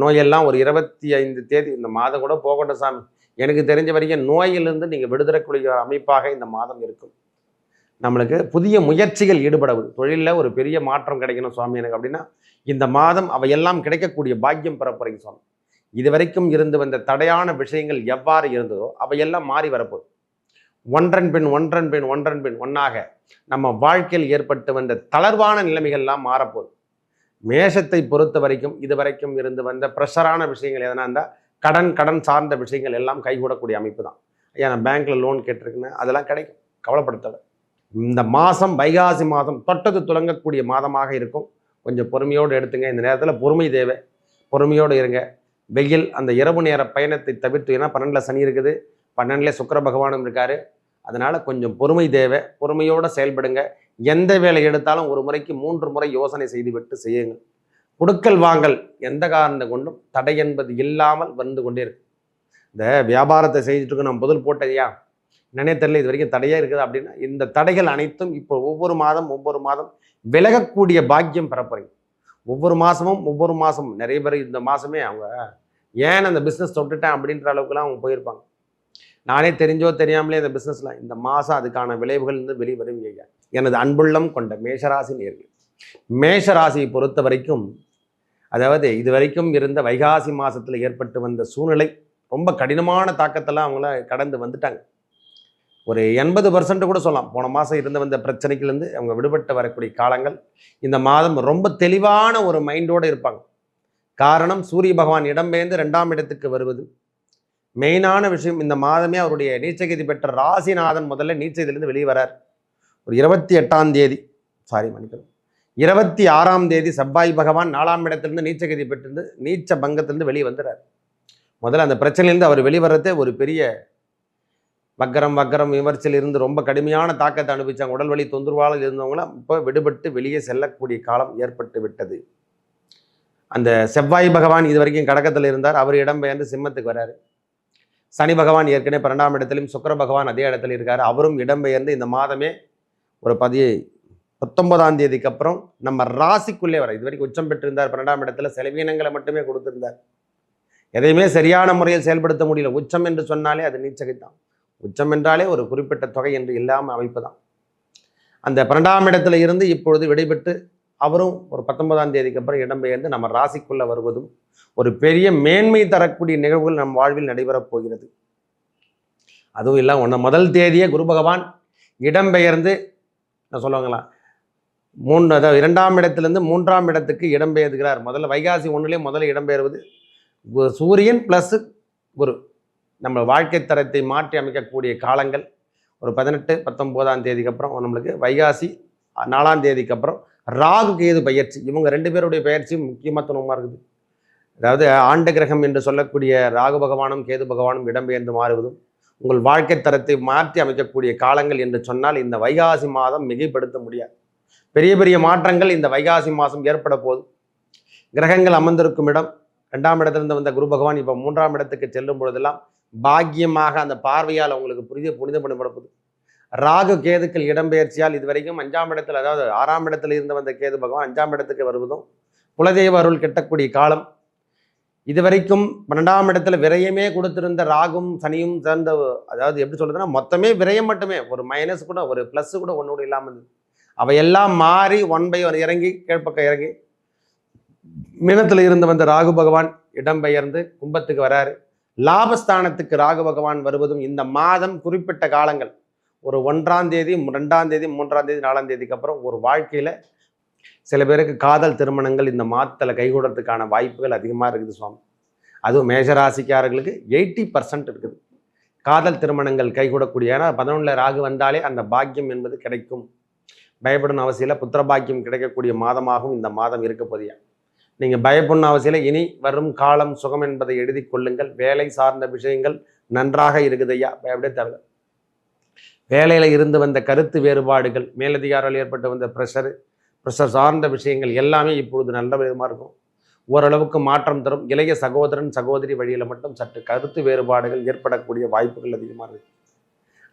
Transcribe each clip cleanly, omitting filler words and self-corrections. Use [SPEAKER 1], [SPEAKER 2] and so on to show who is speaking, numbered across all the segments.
[SPEAKER 1] நோயெல்லாம் ஒரு 25 தேதி இந்த மாதம் கூட போகட்டும் சாமி, எனக்கு தெரிஞ்ச வரைக்கும் நோயிலிருந்து நீங்கள் விடுதலைக்கூடிய அமைப்பாக இந்த மாதம் இருக்கும். நம்மளுக்கு புதிய முயற்சிகள் ஈடுபடுவது, தொழிலில் ஒரு பெரிய மாற்றம் கிடைக்கணும் சுவாமி எனக்கு அப்படின்னா இந்த மாதம் அவையெல்லாம் கிடைக்கக்கூடிய பாக்கியம் பெற போறீங்க சுவாமி. இதுவரைக்கும் இருந்து வந்த தடையான விஷயங்கள் எவ்வாறு இருந்ததோ அவையெல்லாம் மாறி வரப்போகுது. ஒன்றன் பின் ஒன்றன் பின் ஒன்றன் பின் ஒன்றாக நம்ம வாழ்க்கையில் ஏற்பட்டு வந்த தளர்வான நிலைமைகள்லாம் மாறப்போகுது. மேஷத்தை பொறுத்த வரைக்கும் இதுவரைக்கும் இருந்து வந்த ப்ரெஷரான விஷயங்கள் எதனா இருந்தால் கடன் சார்ந்த விஷயங்கள் எல்லாம் கைகூடக்கூடிய அமைப்பு தான். ஐயா நான் பேங்க்கில் லோன் கேட்டிருக்குன்னு அதெல்லாம் கிடைக்கும், கவலைப்படுத்தலை. இந்த மாதம் வைகாசி மாதம் தொட்டது துலங்கக்கூடிய மாதமாக இருக்கும். கொஞ்சம் பொறுமையோடு எடுத்துங்க. இந்த நேரத்தில் பொறுமை தேவை, பொறுமையோடு இருங்க. வெயில் அந்த இரவு நேர பயணத்தை தவிர்த்து, ஏன்னா 12 சனி இருக்குது, 12 சுக்கிர பகவானும் இருக்காரு. அதனால் கொஞ்சம் பொறுமை தேவை, பொறுமையோடு செயல்படுங்க. எந்த வேலை எடுத்தாலும் ஒரு முறைக்கு 3 முறை யோசனை செய்துவிட்டு செய்யுங்கள். கொடுக்கல் வாங்கல் எந்த காரணத்தை கொண்டும் தடை என்பது இல்லாமல் வந்து கொண்டே இருக்கு. இந்த வியாபாரத்தை செய்துட்டு நம்ம முதல் போட்டையா என்னன்னே தெரியல, இது வரைக்கும் தடையாக இருக்குது அப்படின்னா இந்த தடைகள் அனைத்தும் இப்போ ஒவ்வொரு மாதம் விலகக்கூடிய பாக்கியம் பெறப்போறீங்க. ஒவ்வொரு மாதமும் நிறைய பேர் இந்த மாதமே அவங்க ஏன் அந்த பிஸ்னஸ் தொட்டுட்டேன் அப்படின்ற அளவுக்குலாம் அவங்க போயிருப்பாங்க. நானே தெரிஞ்சோ தெரியாமலே இந்த பிஸ்னஸில் இந்த மாதம் அதுக்கான விளைவுகள் வந்து வெளிவருவீங்க. எனது அன்புள்ளம் கொண்ட மேஷராசி நேயர்கள், மேஷராசியை பொறுத்த வரைக்கும் அதாவது இதுவரைக்கும் இருந்த வைகாசி மாதத்தில் ஏற்பட்டு வந்த சூழ்நிலை ரொம்ப கடினமான தாக்கத்தெல்லாம் அவங்கள கடந்து வந்துட்டாங்க. ஒரு 80% கூட சொல்லலாம். போன மாதம் இருந்து வந்த பிரச்சனைக்குலேருந்து அவங்க விடுபட்டு வரக்கூடிய காலங்கள். இந்த மாதம் ரொம்ப தெளிவான ஒரு மைண்டோடு இருப்பாங்க. காரணம் சூரிய பகவான் இடம்பெயர்ந்து 2ஆம் இடத்துக்கு வருவது மெயினான விஷயம். இந்த மாதமே அவருடைய நீச்சகதி பெற்ற ராசிநாதன் முதல்ல நீச்சத்திலிருந்து வெளியே வரார். ஒரு 28ஆம் தேதி மன்னிக்கணும் 26ஆம் தேதி செவ்வாய் பகவான் 4ஆம் இடத்திலிருந்து நீச்சகதி பெற்றிருந்து நீச்ச பங்கத்திலிருந்து வெளியே வந்துடுறார். முதல்ல அந்த பிரச்சனையிலேருந்து அவர் வெளிவரதே ஒரு பெரிய வக்கரம் விமர்சையில் இருந்து ரொம்ப கடுமையான தாக்கத்தை அனுபவிச்சாங்க. உடல் வலி தொந்தரவால் இருந்தவங்களாம் இப்போ விடுபட்டு வெளியே செல்லக்கூடிய காலம் ஏற்பட்டு விட்டது. அந்த செவ்வாய் பகவான் இது வரைக்கும் கடகத்தில் இருந்தார், அவர் இடம்பெயர்ந்து சிம்மத்துக்கு வராரு. சனி பகவான் ஏற்கனவே 12ஆம் இடத்திலும் சுக்கிர பகவான் அதே இடத்துல இருக்காரு, அவரும் இடம்பெயர்ந்து இந்த மாதமே ஒரு 19ஆம் தேதிக்கு அப்புறம் நம்ம ராசிக்குள்ளே வர. இது வரைக்கும் உச்சம் பெற்றிருந்தார் 12ஆம் இடத்துல, செலவீனங்களை மட்டுமே கொடுத்திருந்தார். எதையுமே சரியான முறையில் செயல்படுத்த முடியல. உச்சம் என்று சொன்னாலே அது நீச்சகைத்தான். உச்சம் என்றாலே ஒரு குறிப்பிட்ட தொகை என்று இல்லாமல் அமைப்பு தான். அந்த 12ஆம் இடத்துல இருந்து இப்பொழுது விடைபெற்று அவரும் ஒரு 19ஆம் தேதிக்கு அப்புறம் இடம்பெயர்ந்து நம்ம ராசிக்குள்ளே வருவதும் ஒரு பெரிய மேன்மை தரக்கூடிய நிகழ்வுகள் நம் வாழ்வில் நடைபெறப் போகிறது. அதுவும் இல்லை முதல் தேதியே குரு பகவான் இடம்பெயர்ந்து நான் சொல்லுவாங்களா 2ஆம் இடத்திலிருந்து 3ஆம் இடத்துக்கு இடம்பெயர்கிறார். முதல்ல வைகாசி 1லே முதல்ல இடம்பெயர்வது சூரியன் ப்ளஸ் குரு. நம்ம வாழ்க்கை தரத்தை மாற்றி அமைக்கக்கூடிய காலங்கள் ஒரு 18-19ஆம் தேதிக்கு அப்புறம் நம்மளுக்கு வைகாசி 4ஆம் தேதிக்கு அப்புறம் ராகு கேது பயிற்சி. இவங்க 2 பேருடைய பயிற்சியும் முக்கியத்துவமாக இருக்குது. அதாவது ஆண்டு கிரகம் என்று சொல்லக்கூடிய ராகு பகவானும் கேது பகவானும் இடம்பெயர்ந்து மாறுவதும் உங்கள் வாழ்க்கை தரத்தை மாற்றி அமைக்கக்கூடிய காலங்கள் என்று சொன்னால் இந்த வைகாசி மாதம் மிகைப்படுத்த முடியாது. பெரிய பெரிய மாற்றங்கள் இந்த வைகாசி மாதம் ஏற்பட போது கிரகங்கள் அமர்ந்திருக்கும் இடம் 2ஆம் இடத்திலிருந்து வந்த குரு பகவான் இப்போ 3ஆம் இடத்துக்கு செல்லும் பொழுதெல்லாம் பாக்கியமாக அந்த பார்வையால் அவங்களுக்கு புனிதம் பண்ணப்படுவது. ராகு கேதுக்கள் இடம்பெயர்ச்சியால் இதுவரைக்கும் 5ஆம் இடத்துல, அதாவது 6ஆம் இடத்துல இருந்து வந்த கேது பகவான் 5ஆம் இடத்துக்கு வருவதும் குலதெய்வ அருள் கிட்டக்கூடிய காலம். இதுவரைக்கும் 12ஆம் இடத்துல விரயமே கொடுத்திருந்த ராகும் சனியும் சேர்ந்த, அதாவது எப்படி சொல்றதுன்னா மொத்தமே விரயம் மட்டுமே, ஒரு மைனஸ் கூட ஒரு ப்ளஸ் கூட ஒன்னோடு இல்லாமல் இருந்தது. அவையெல்லாம் மாறி 1/1 இறங்கி கீழ்ப்பக்கம் இறங்கி மீனத்தில் இருந்து வந்த ராகு பகவான் இடம்பெயர்ந்து கும்பத்துக்கு வராரு. லாபஸ்தானத்துக்கு ராகு பகவான் வருவதும் இந்த மாதம் குறிப்பிட்ட காலங்கள் ஒரு 1ஆம் தேதி 2ஆம் தேதி 3ஆம் தேதி 4ஆம் தேதிக்கு அப்புறம் ஒரு வாழ்க்கையில் சில பேருக்கு காதல் திருமணங்கள் இந்த மாதத்தில் கைகூடுறதுக்கான வாய்ப்புகள் அதிகமாக இருக்குது சுவாமி. அதுவும் மேஷராசிக்காரர்களுக்கு 80% இருக்குது காதல் திருமணங்கள் கைகூடக்கூடிய. ஏன்னா 11ல் ராகு வந்தாலே அந்த பாக்கியம் என்பது கிடைக்கும். பயப்படணும் அவசியம் இல்லை. புத்திர பாக்கியம் கிடைக்கக்கூடிய மாதமாகவும் இந்த மாதம் இருக்க போதியா. நீங்கள் பயப்படணும் அவசியம் இல்லை. இனி வரும் காலம் சுகம் என்பதை எழுதி கொள்ளுங்கள். வேலை சார்ந்த விஷயங்கள் நன்றாக இருக்குதையா, பயப்படே தவிர. வேலையில் இருந்து வந்த கருத்து வேறுபாடுகள், மேலதிகாரிகள் ஏற்பட்டு வந்த ப்ரெஷர் சார்ந்த விஷயங்கள் எல்லாமே இப்பொழுது நல்ல விதமாக இருக்கும். ஓரளவுக்கு மாற்றம் தரும். இளைய சகோதரன் சகோதரி வழியில் மட்டும் சற்று கருத்து வேறுபாடுகள் ஏற்படக்கூடிய வாய்ப்புகள் அதிகமாக இருக்குது.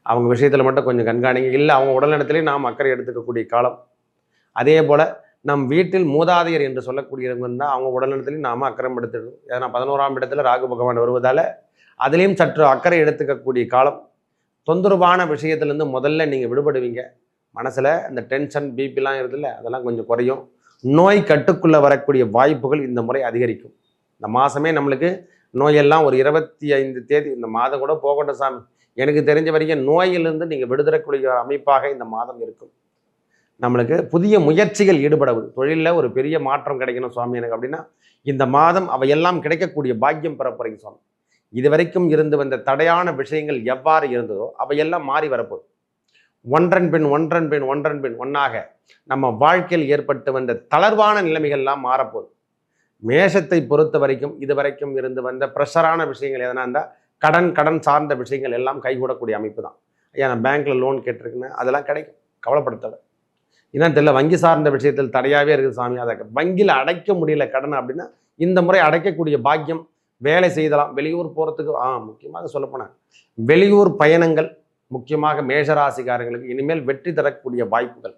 [SPEAKER 1] அவங்க விஷயத்தில் மட்டும் கொஞ்சம் கண்காணிங்க. இல்லை அவங்க உடல்நலத்திலே நாம் அக்கறை எடுத்துக்கக்கூடிய காலம். அதே போல் நம் வீட்டில் மூதாதையர் என்று சொல்லக்கூடியவங்க இருந்தால் அவங்க உடல்நலத்திலையும் நாம் அக்கறை எடுத்துக்கணும். ஏன்னா 11ஆம் இடத்துல ராகு பகவான் வருவதால் அதுலேயும் சற்று அக்கறை எடுத்துக்கக்கூடிய காலம். தொந்தரவான விஷயத்துலேருந்து முதல்ல நீங்கள் விடுபடுவீங்க. மனசில் அந்த டென்ஷன் பிபிலாம் இருக்குல்ல, அதெல்லாம் கொஞ்சம் குறையும். நோய் கட்டுக்குள்ளே வரக்கூடிய வாய்ப்புகள் இந்த முறை அதிகரிக்கும். இந்த மாதமே நம்மளுக்கு நோயெல்லாம் ஒரு 25 தேதி, இந்த மாதம் கூட போகட்டும் சாமி, எனக்கு தெரிஞ்ச வரைக்கும் நோயிலிருந்து நீங்கள் விடுதலைக்கூடிய அமைப்பாக இந்த மாதம் இருக்கும். நம்மளுக்கு புதிய முயற்சிகள் ஈடுபடுவது, தொழிலில் ஒரு பெரிய மாற்றம் கிடைக்கணும் சுவாமி எனக்கு அப்படின்னா இந்த மாதம் அவையெல்லாம் கிடைக்கக்கூடிய பாக்கியம் பெற போகிறீங்க சுவாமி. இதுவரைக்கும் இருந்து வந்த தடையான விஷயங்கள் எவ்வாறு இருந்ததோ அவையெல்லாம் மாறி வரப்போகுது. ஒன்றன் பின் ஒன்றாக நம்ம வாழ்க்கையில் ஏற்பட்டு வந்த தளர்வான நிலைமைகள்லாம் மாறப்போகுது. மேஷத்தை பொறுத்த வரைக்கும் இதுவரைக்கும் இருந்து வந்த ப்ரெஷரான விஷயங்கள் எதனா இருந்தால் கடன் சார்ந்த விஷயங்கள் எல்லாம் கைகூடக்கூடிய அமைப்பு தான். ஐயா நான் பேங்க்கில் லோன் கேட்டிருக்கேன்னு அதெல்லாம் கிடைக்கும், கவலைப்படுத்தலை. என்னன்னு தெரியல, வங்கி சார்ந்த விஷயத்தில் தடையாகவே இருக்குது சாமி, அதை வங்கியில் அடைக்க முடியல கடன் அப்படின்னா இந்த முறை அடைக்கக்கூடிய பாக்கியம். வேலை செய்தலாம், வெளியூர் போகிறதுக்கு முக்கியமாக சொல்லப்போனால் வெளியூர் பயணங்கள் முக்கியமாக மேஷராசிக்காரங்களுக்கு இனிமேல் வெற்றி தரக்கூடிய வாய்ப்புகள்.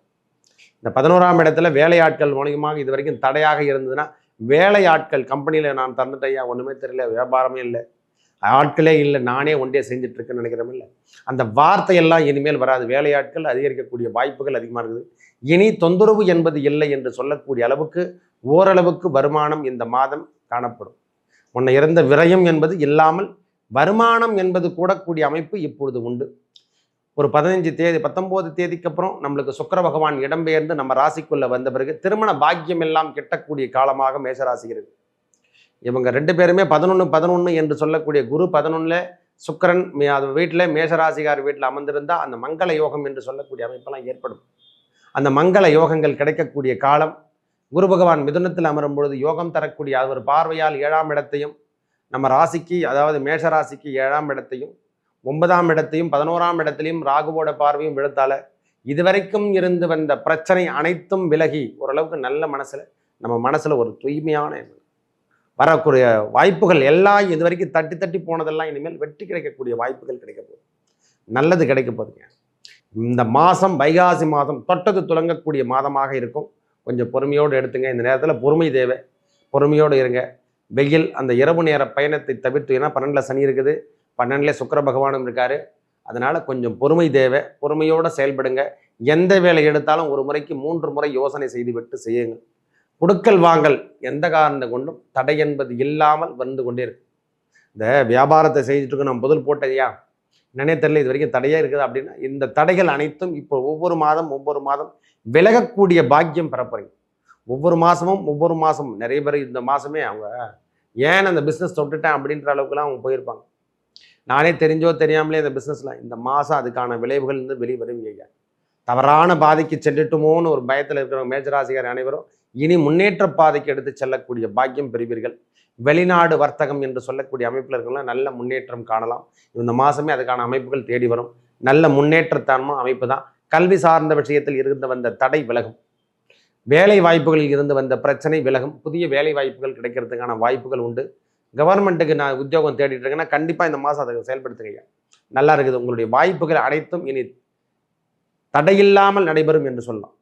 [SPEAKER 1] இந்த 11ஆம் இடத்துல வேலையாட்கள் மூலியமாக இது வரைக்கும் தடையாக இருந்ததுன்னா, வேலையாட்கள் கம்பெனியில் நான் தந்துட்டையா ஒன்றுமே தெரியல, வியாபாரமே இல்லை, ஆட்களே இல்லை, நானே ஒன்றே செஞ்சிட்ருக்கேன்னு நினைக்கிறோம் இல்லை, அந்த வார்த்தையெல்லாம் இனிமேல் வராது. வேலையாட்கள் அதிகரிக்கக்கூடிய வாய்ப்புகள் அதிகமாக இருக்குது. இனி தொந்தரவு என்பது இல்லை என்று சொல்லக்கூடிய அளவுக்கு ஓரளவுக்கு வருமானம் இந்த மாதம் காணப்படும். முன்ன இருந்த விரயம் என்பது இல்லாமல் வருமானம் என்பது கூடக்கூடிய அமைப்பு இப்பொழுது உண்டு. ஒரு 19 தேதிக்கு அப்புறம் நம்மளுக்கு சுக்கிர பகவான் இடம்பெயர்ந்து நம்ம ராசிக்குள்ள வந்த பிறகு திருமண பாக்கியம் எல்லாம் கிட்டக்கூடிய காலமாக மேஷராசி இருக்கு. இவங்க 2 பேருமே 11 என்று சொல்லக்கூடிய குரு 11 சுக்கிரன் அது வீட்டில் மேஷராசிகார் வீட்டில் அமர்ந்திருந்தால் அந்த மங்கள யோகம் என்று சொல்லக்கூடிய அமைப்பெல்லாம் ஏற்படும். அந்த மங்கள யோகங்கள் கிடைக்கக்கூடிய காலம். குரு பகவான் மிதுனத்தில் அமரும் பொழுது யோகம் தரக்கூடிய அவர் பார்வையால் 7ஆம் இடத்தையும் நம்ம ராசிக்கு அதாவது மேஷராசிக்கு 7ஆம் இடத்தையும் 9ஆம் இடத்தையும் 11ஆம் இடத்திலையும் ராகுவோட பார்வையும் விழுத்தால இதுவரைக்கும் இருந்து வந்த பிரச்சனை அனைத்தும் விலகி ஓரளவுக்கு நல்ல நம்ம மனசுல ஒரு தூய்மையான வரக்கூடிய வாய்ப்புகள் எல்லாம் இதுவரைக்கும் தட்டி போனதெல்லாம் இனிமேல் வெற்றி கிடைக்கக்கூடிய வாய்ப்புகள் கிடைக்க போகுது. நல்லது கிடைக்க போகுதுங்க. இந்த மாதம் வைகாசி மாதம் தொட்டது துலங்கக்கூடிய மாதமாக இருக்கும். கொஞ்சம் பொறுமையோடு எடுத்துங்க. இந்த நேரத்தில் பொறுமை தேவை, பொறுமையோடு இருங்க. வெயில் அந்த இரவு நேர பயணத்தை தவிர்த்து, ஏன்னா 12 சனி இருக்குது, 12 சுக்கிர பகவானும் இருக்காரு, அதனால கொஞ்சம் பொறுமை தேவை. பொறுமையோடு செயல்படுங்க. எந்த வேலை எடுத்தாலும் ஒரு முறைக்கு 3 முறை யோசனை செய்துவிட்டு செய்யுங்கள். கொடுக்கல் வாங்கல் எந்த காரணத்தை கொண்டும் தடை என்பது இல்லாமல் வந்து கொண்டே இருக்கு. இந்த வியாபாரத்தை செய்துட்டு இருக்கு, நம்ம முதல் போட்டதையா என்னன்னே தெரியல, இது வரைக்கும் தடையே இருக்குது அப்படின்னா இந்த தடைகள் அனைத்தும் இப்போ ஒவ்வொரு மாதம் விலகக்கூடிய பாக்கியம் பெறப்போறீங்க. ஒவ்வொரு மாதமும் நிறைய பேர் இந்த மாதமே அவங்க ஏன் அந்த பிஸ்னஸ் தொட்டுட்டேன் அப்படின்ற அளவுக்குலாம் அவங்க போயிருப்பாங்க. நானே தெரிஞ்சோ தெரியாமலே இந்த பிஸ்னஸ்லாம் இந்த மாதம் அதுக்கான விளைவுகள் இருந்து வெளியே வருவீங்க. தவறான பாதைக்கு சென்றுட்டுமோன்னு ஒரு பயத்தில் இருக்கிறவங்க மேஷராசிக்கார அனைவரும் இனி முன்னேற்ற பாதைக்கு எடுத்து செல்லக்கூடிய பாக்கியம் பெறுவீர்கள். வெளிநாடு வர்த்தகம் என்று சொல்லக்கூடிய அமைப்பில் இருக்கலாம் நல்ல முன்னேற்றம் காணலாம். இந்த மாதமே அதுக்கான அமைப்புகள் தேடி வரும். நல்ல முன்னேற்றத்தான அமைப்பு தான். கல்வி சார்ந்த விஷயத்தில் இருந்து வந்த தடை விலகும். வேலை வாய்ப்புகளில் இருந்து வந்த பிரச்சனை விலகும். புதிய வேலை வாய்ப்புகள் கிடைக்கிறதுக்கான வாய்ப்புகள் உண்டு. கவர்மெண்ட்டுக்கு நான் உத்தியோகம் தேடிட்டு இருக்கேன்னா கண்டிப்பாக இந்த மாதம் அதை செயல்படுத்துங்க. நல்லா இருக்குது. உங்களுடைய வாய்ப்புகள் அனைத்தும் இனி தடையில்லாமல் நடைபெறும் என்று சொல்லலாம்.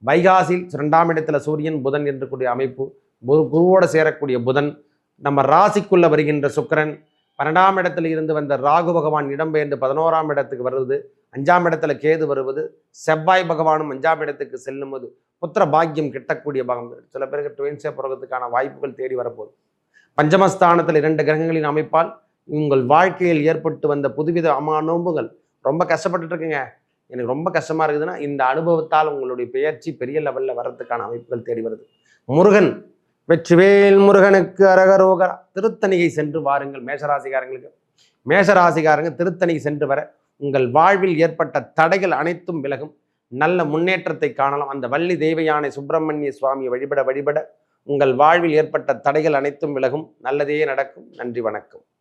[SPEAKER 1] வைகாசியில் 2ஆம் இடத்துல சூரியன் புதன் என்று கூடிய அமைப்பு, குருவோடு சேரக்கூடிய புதன், நம்ம ராசிக்குள்ள வருகின்ற சுக்கிரன், 12ஆம் இடத்துல இருந்து வந்த ராகு பகவான் இடம்பெயர்ந்து 11ஆம் இடத்துக்கு வருவது, 5ஆம் இடத்துல கேது வருவது, செவ்வாய் பகவானும் 5ஆம் இடத்துக்கு செல்லும் போது புத்திர பாக்கியம் கிட்டக்கூடிய பாகம். சில பேருக்கு ட்வின்ஸே பிறகுறதுக்கான வாய்ப்புகள் தேடி வரப்போகுது. பஞ்சமஸ்தானத்தில் 2 கிரகங்களின் அமைப்பால் உங்கள் வாழ்க்கையில் ஏற்பட்டு வந்த புதுவித நோம்புகள் ரொம்ப கஷ்டப்பட்டுட்டு இருக்குங்க, எனக்கு ரொம்ப கஷ்டமாக இருக்குதுன்னா இந்த அனுபவத்தால் உங்களுடைய பெயர்ச்சி பெரிய லெவலில் வர்றதுக்கான அமைப்புகள் தேடி வருது. முருகன் வெற்றிவேல் முருகனுக்கு அரகரோகரா. திருத்தணிகை சென்று வாருங்கள். மேஷராசிக்காரங்க திருத்தணிகை சென்று வர உங்கள் வாழ்வில் ஏற்பட்ட தடைகள் அனைத்தும் விலகும். நல்ல முன்னேற்றத்தை காணலாம். அந்த வள்ளி தெய்வ யானை சுப்பிரமணிய சுவாமியை வழிபட உங்கள் வாழ்வில் ஏற்பட்ட தடைகள் அனைத்தும் விலகும். நல்லதே நடக்கும். நன்றி, வணக்கம்.